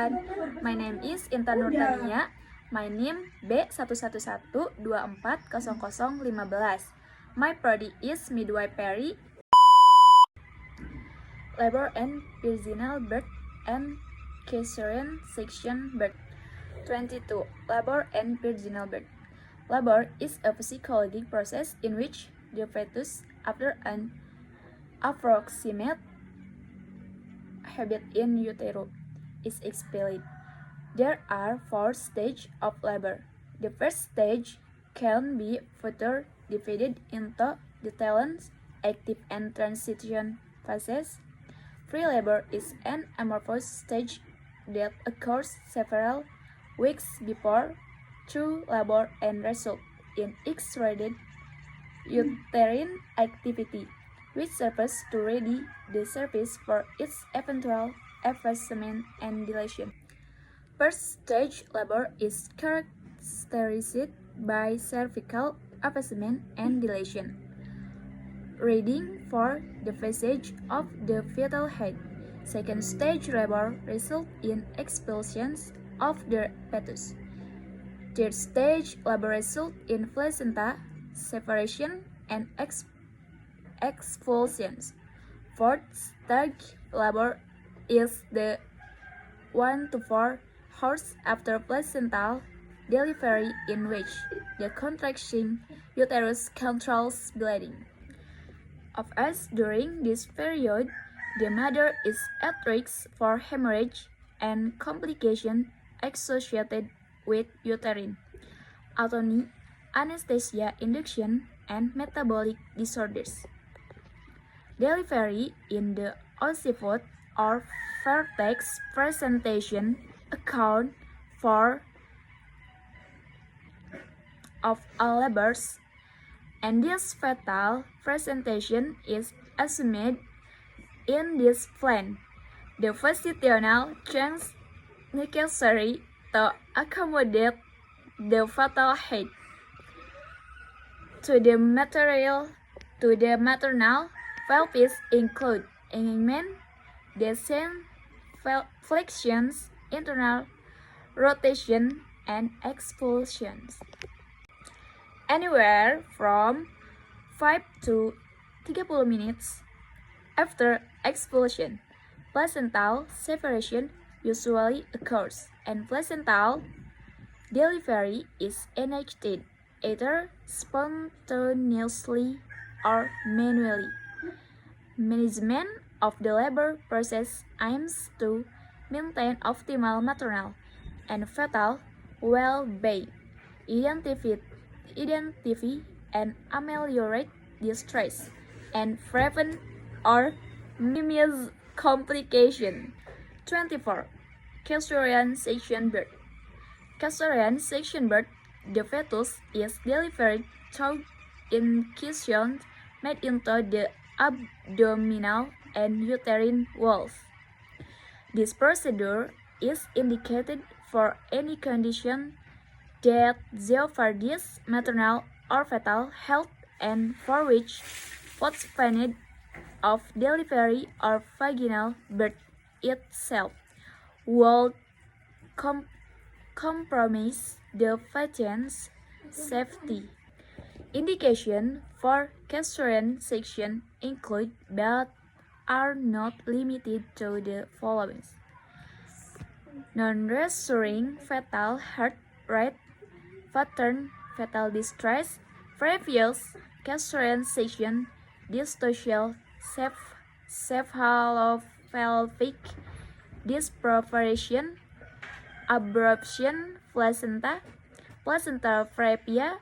everyone, my name is Intan Nurtania. My name B1112400015. My prodi is midwifery, labor and virginal birth and cesarean section birth. 22. Labor and virginal birth. Labor is a physiological process in which the fetus, after an approximate habit in utero, is expelled. There are 4 stages of labor. The first stage can be further divided into the talent, active and transition phases. Pre-labor is an amorphous stage that occurs several weeks before true labor and results in extended uterine activity, which serves to ready the cervix for its eventual effacement and dilation. First stage labor is characterized by cervical effacement and dilation, readying for the passage of the fetal head. Second stage labor results in expulsions of the fetus. Third stage labor results in placenta separation and expulsions. Fourth stage labor is the 1 to 4 hours after placental delivery, in which the contracting uterus controls bleeding. Of us during this period, the mother is at risk for hemorrhage and complications associated with uterine autonomy, anesthesia induction, and metabolic disorders. Delivery in the occiput or vertex presentation account for of all labors, and this fetal presentation is assumed in this plan. The positional change necessary to accommodate the fetal head to the maternal pelvis include engagement, descent, flexions, internal rotation, and expulsions. Anywhere from 5 to 30 minutes after expulsion, placental separation usually occurs, and placental delivery is enacted either spontaneously or manually. Management of the labor process aims to maintain optimal maternal and fetal well-being, identify and ameliorate distress, and prevent or minimize complications. 24. Cesarean section birth. Cesarean section birth, the fetus is delivered through incisions made into the abdominal and uterine walls. This procedure is indicated for any condition that jeopardizes maternal or fetal health and for which postponement of delivery or vaginal birth itself would compromise the patient's safety. Indications for cesarean section include but are not limited to the following: non-reassuring fetal heart rate, pattern fetal distress, previous cesarean section, dystocia, cephalopelvic disproportion, abruption placenta, placental previa,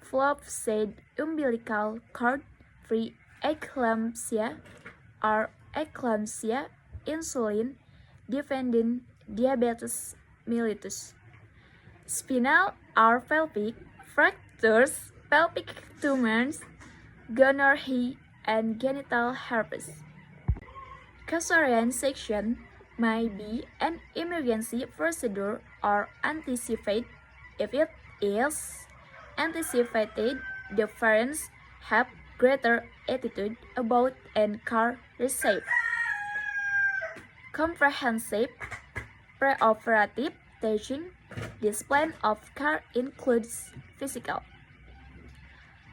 flaccid umbilical cord, pre-eclampsia or eclampsia, insulin dependent diabetes mellitus, spinal or pelvic fractures, pelvic tumors, gonorrhea, and genital herpes. Cesarean section may be an emergency procedure or anticipated. If it is anticipated, the parents have greater attitude about and care receive comprehensive preoperative staging. This plan of care includes physical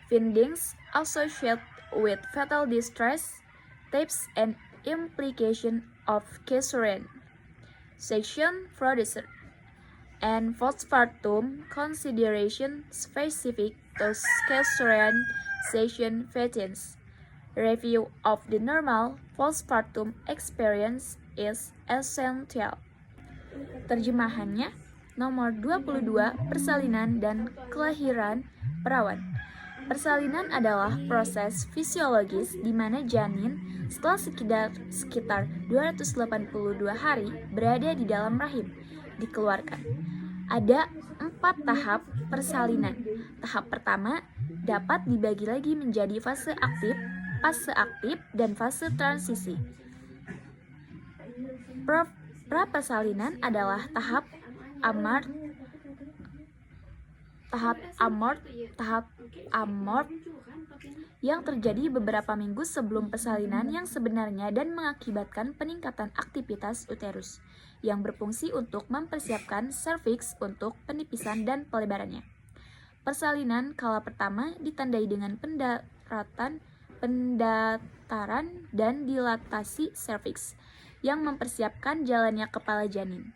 findings associated with fetal distress, types and implication of cesarean section procedure, and postpartum consideration specific to cesarean section patients. Review of the normal postpartum experience is essential. Terjemahannya, nomor 22, persalinan dan kelahiran perawan. Persalinan adalah proses fisiologis di mana janin setelah sekitar 282 hari berada di dalam rahim dikeluarkan. Ada 4 tahap persalinan. Tahap pertama dapat dibagi lagi menjadi fase aktif, dan fase transisi. Prapersalinan adalah tahap amort yang terjadi beberapa minggu sebelum persalinan yang sebenarnya dan mengakibatkan peningkatan aktivitas uterus yang berfungsi untuk mempersiapkan serviks untuk penipisan dan pelebarannya. Persalinan kala pertama ditandai dengan pendataran dan dilatasi serviks yang mempersiapkan jalannya kepala janin.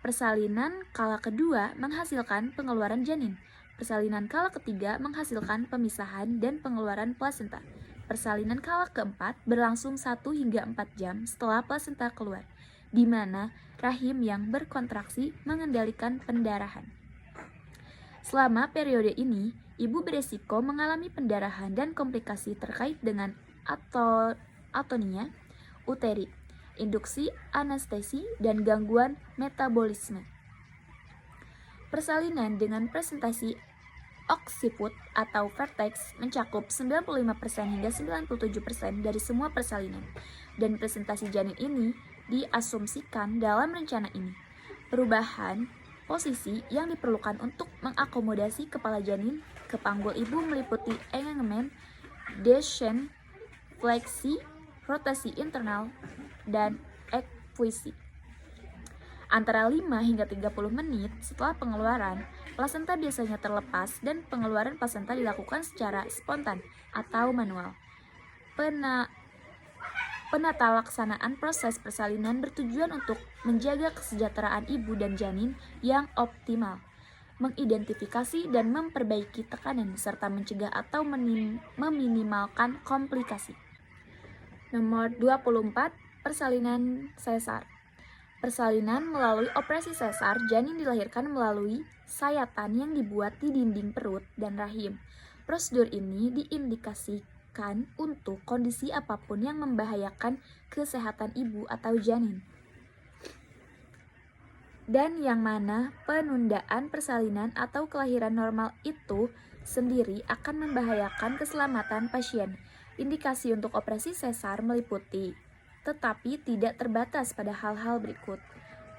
Persalinan kala kedua menghasilkan pengeluaran janin. Persalinan kala ketiga menghasilkan pemisahan dan pengeluaran plasenta. Persalinan kala keempat berlangsung 1 hingga 4 jam setelah plasenta keluar, di mana rahim yang berkontraksi mengendalikan pendarahan. Selama periode ini, ibu beresiko mengalami pendarahan dan komplikasi terkait dengan atonia uteri, induksi anestesi, dan gangguan metabolisme. Persalinan dengan presentasi occiput atau vertex mencakup 95% hingga 97% dari semua persalinan, dan presentasi janin ini diasumsikan dalam rencana ini. Perubahan posisi yang diperlukan untuk mengakomodasi kepala janin ke panggul ibu meliputi engagement, descent, fleksi, rotasi internal, dan ekfusi. Antara 5 hingga 30 menit setelah pengeluaran, plasenta biasanya terlepas dan pengeluaran plasenta dilakukan secara spontan atau manual. Penata laksanaan proses persalinan bertujuan untuk menjaga kesejahteraan ibu dan janin yang optimal, mengidentifikasi dan memperbaiki tekanan, serta mencegah atau meminimalkan komplikasi. Nomor 24, persalinan sesar. Persalinan melalui operasi sesar, janin dilahirkan melalui sayatan yang dibuat di dinding perut dan rahim. Prosedur ini diindikasikan untuk kondisi apapun yang membahayakan kesehatan ibu atau janin, dan yang mana penundaan persalinan atau kelahiran normal itu sendiri akan membahayakan keselamatan pasien. Indikasi untuk operasi sesar meliputi, tetapi tidak terbatas pada hal-hal berikut: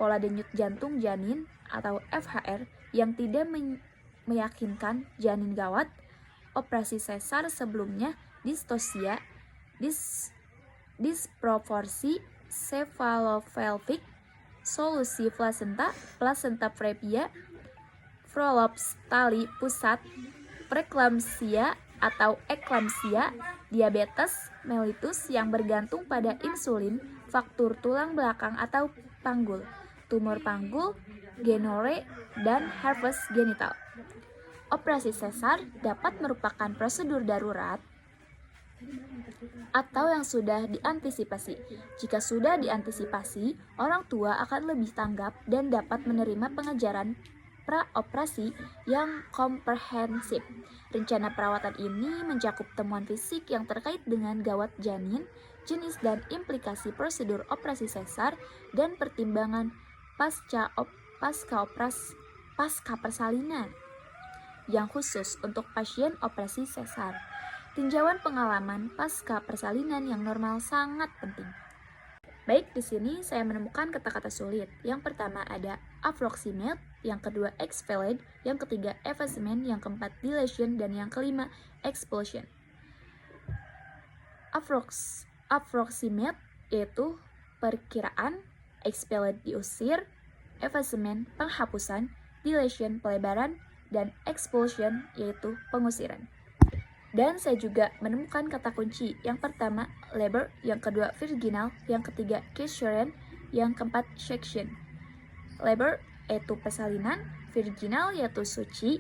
pola denyut jantung janin atau FHR yang tidak meyakinkan janin gawat, operasi sesar sebelumnya, distosia, disproporsi cephalovelvic, solusi plasenta, placenta previa, prolaps tali pusat, preeklamsia atau eklamsia, diabetes mellitus yang bergantung pada insulin, fraktur tulang belakang atau panggul, tumor panggul, gonorrhea, dan herpes genital. Operasi sesar dapat merupakan prosedur darurat atau yang sudah diantisipasi. Jika sudah diantisipasi, orang tua akan lebih tanggap dan dapat menerima pengajaran praoperasi yang komprehensif. Rencana perawatan ini mencakup temuan fisik yang terkait dengan gawat janin, jenis dan implikasi prosedur operasi sesar, dan pertimbangan pasca persalinan yang khusus untuk pasien operasi sesar. Tinjauan pengalaman pasca persalinan yang normal sangat penting. Baik, di sini saya menemukan kata-kata sulit. Yang pertama ada approximate, yang kedua expelled, yang ketiga effacement, yang keempat dilation, dan yang kelima expulsion. Approximate yaitu perkiraan, expelled diusir, effacement, penghapusan, dilation, pelebaran, dan expulsion, yaitu pengusiran. Dan saya juga menemukan kata kunci. Yang pertama, labor, yang kedua, virginal, yang ketiga, caesarean, yang keempat, section. Labor yaitu persalinan, virginal yaitu suci,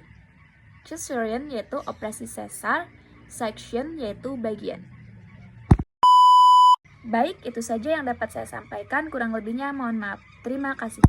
caesarean yaitu operasi sesar, section yaitu bagian. Baik, itu saja yang dapat saya sampaikan. Kurang lebihnya mohon maaf. Terima kasih.